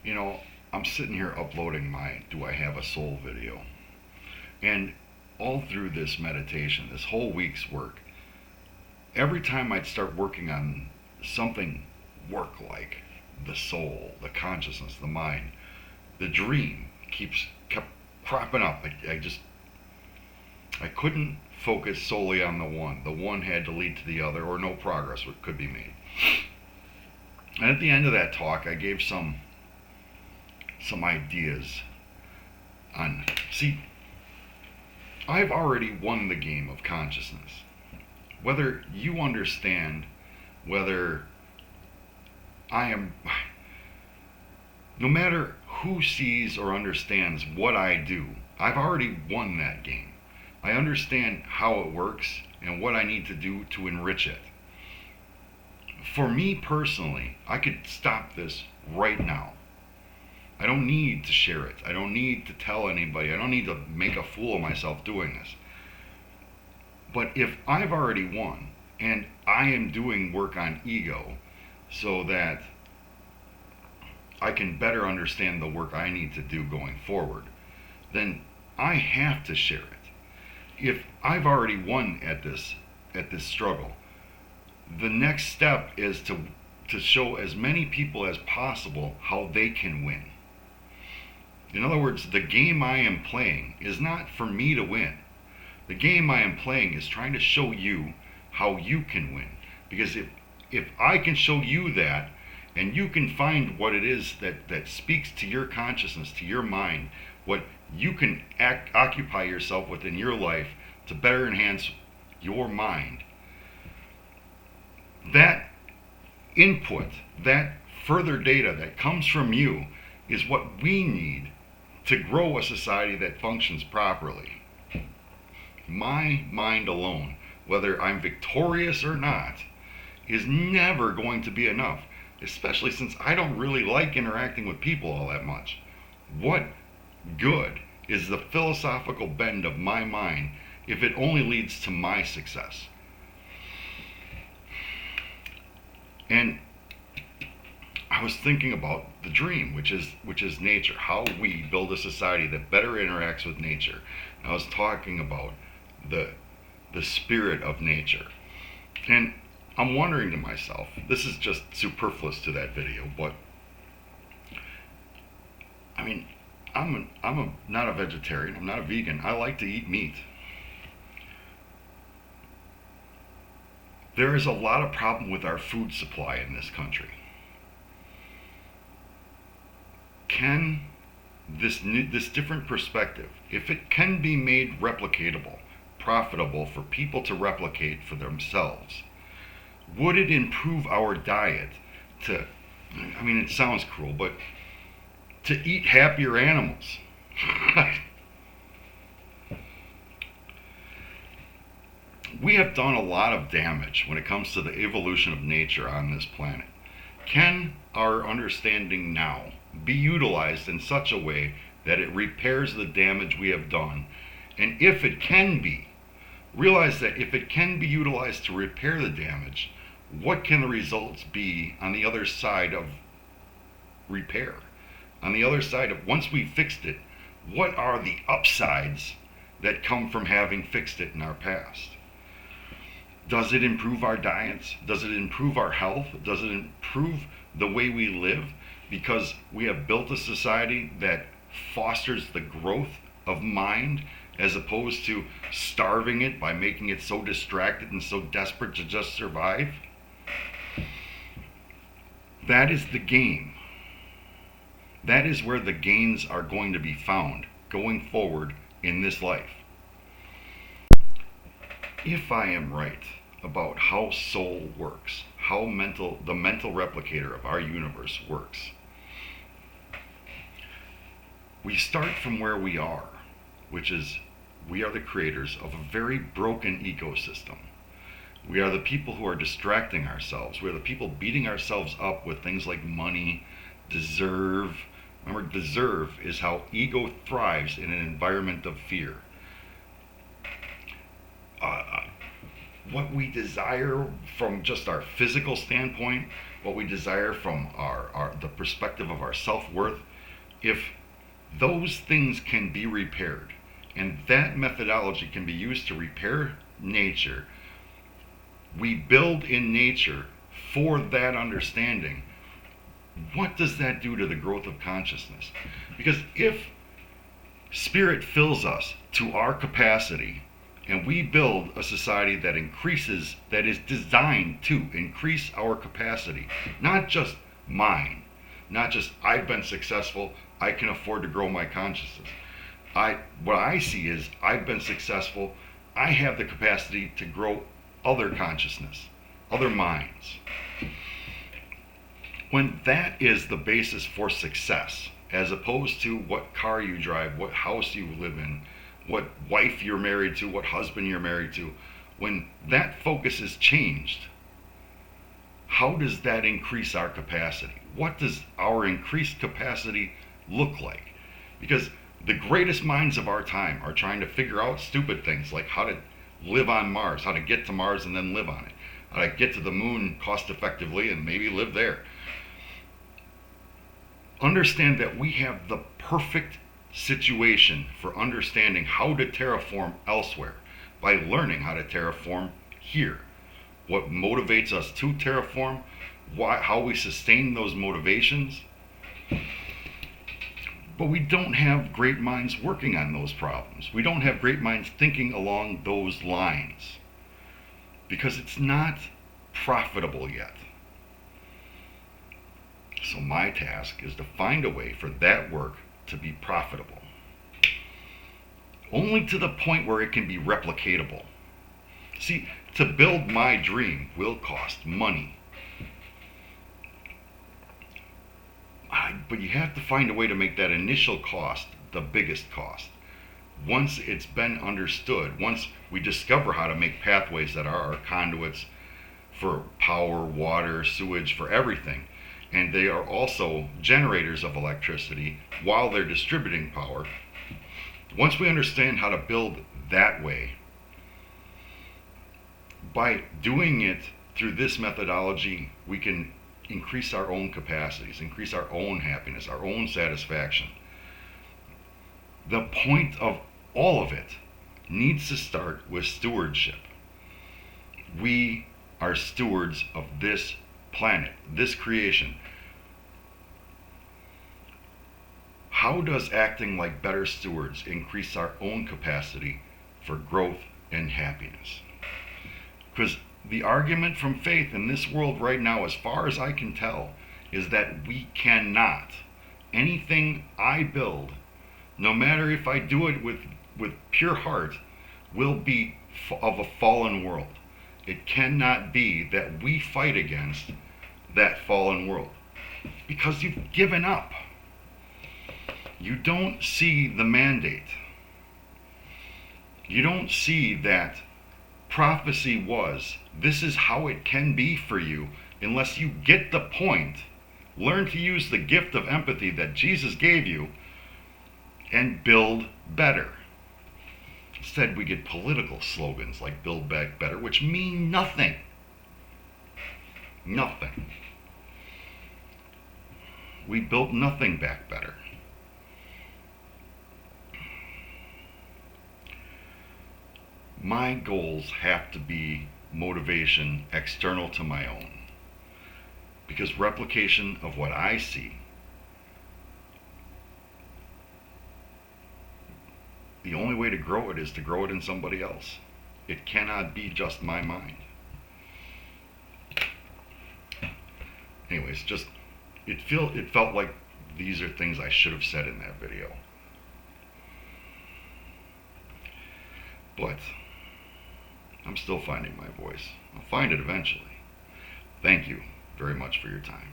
you know, I'm sitting here uploading my Do I Have a Soul video. And all through this meditation, this whole week's work, every time I'd start working on something work like the soul, the consciousness, the mind, the dream kept cropping up. I couldn't focus solely on the one. The one had to lead to the other, or no progress could be made. And at the end of that talk, I gave some ideas on. See, I've already won the game of consciousness. Whether you understand, whether I am, no matter who sees or understands what I do, I've already won that game. I understand how it works and what I need to do to enrich it. For me personally, I could stop this right now. I don't need to share it. I don't need to tell anybody. I don't need to make a fool of myself doing this. But if I've already won and I am doing work on ego so that I can better understand the work I need to do going forward, then I have to share it. If I've already won at this struggle, the next step is to show as many people as possible how they can win. In other words, the game I am playing is not for me to win. The game I am playing is trying to show you how you can win. Because if I can show you that, and you can find what it is that speaks to your consciousness, to your mind, what you can occupy yourself with in your life to better enhance your mind, that input, that further data that comes from you is what we need to grow a society that functions properly. My mind alone, whether I'm victorious or not, is never going to be enough, especially since I don't really like interacting with people all that much. What good is the philosophical bend of my mind if it only leads to my success? And I was thinking about the dream, which is nature, how we build a society that better interacts with nature. I was talking about the spirit of nature. And I'm wondering to myself, this is just superfluous to that video, but I mean, not a vegetarian, I'm not a vegan, I like to eat meat. There is a lot of problem with our food supply in this country. Can this different perspective, if it can be made replicatable, profitable for people to replicate for themselves, would it improve our diet to, I mean, it sounds cruel, but to eat happier animals? We have done a lot of damage when it comes to the evolution of nature on this planet. Can our understanding now be utilized in such a way that it repairs the damage we have done? And if it can be, realize that if it can be utilized to repair the damage, what can the results be on the other side of repair? On the other side of, once we fixed it, what are the upsides that come from having fixed it in our past? Does it improve our diets? Does it improve our health? Does it improve the way we live? Because we have built a society that fosters the growth of mind as opposed to starving it by making it so distracted and so desperate to just survive. That is the game. That is where the gains are going to be found going forward in this life. If I am right about how soul works, how the mental replicator of our universe works, we start from where we are, which is we are the creators of a very broken ecosystem. We are the people who are distracting ourselves. We are the people beating ourselves up with things like money, deserve. Remember, deserve is how ego thrives in an environment of fear. What we desire from just our physical standpoint, what we desire from the perspective of our self-worth, if those things can be repaired, and that methodology can be used to repair nature, we build in nature for that understanding. What does that do to the growth of consciousness? Because if spirit fills us to our capacity, and we build a society that increases, that is designed to increase our capacity, not just mine, not just I've been successful, I can afford to grow my consciousness. What I see is I've been successful, I have the capacity to grow other consciousness, other minds. When that is the basis for success, as opposed to what car you drive, what house you live in, what wife you're married to, what husband you're married to, when that focus is changed, how does that increase our capacity? What does our increased capacity look like? Because the greatest minds of our time are trying to figure out stupid things like how to live on Mars, how to get to Mars and then live on it, how to get to the moon cost effectively and maybe live there. Understand that we have the perfect situation for understanding how to terraform elsewhere by learning how to terraform here. What motivates us to terraform, how we sustain those motivations. But we don't have great minds working on those problems. We don't have great minds thinking along those lines because it's not profitable yet. So my task is to find a way for that work to be profitable. Only to the point where it can be replicatable. See, to build my dream will cost money. But you have to find a way to make that initial cost the biggest cost. Once it's been understood, once we discover how to make pathways that are our conduits for power, water, sewage, for everything, and they are also generators of electricity while they're distributing power. Once we understand how to build that way, by doing it through this methodology, we can increase our own capacities, increase our own happiness, our own satisfaction. The point of all of it needs to start with stewardship. We are stewards of this planet, this creation. How does acting like better stewards increase our own capacity for growth and happiness? Because the argument from faith in this world right now, as far as I can tell, is that we cannot. Anything I build, no matter if I do it with pure heart, will be of a fallen world. It cannot be that we fight against that fallen world because you've given up. You don't see the mandate. You don't see that prophecy was, this is how it can be for you unless you get the point, learn to use the gift of empathy that Jesus gave you, and build better. Instead, we get political slogans like Build Back Better, which mean nothing. Nothing. We built nothing back better. My goals have to be motivation external to my own. Because replication of what I see, the only way to grow it is to grow it in somebody else. It cannot be just my mind. Anyways, it felt like these are things I should have said in that video. But I'm still finding my voice. I'll find it eventually. Thank you very much for your time.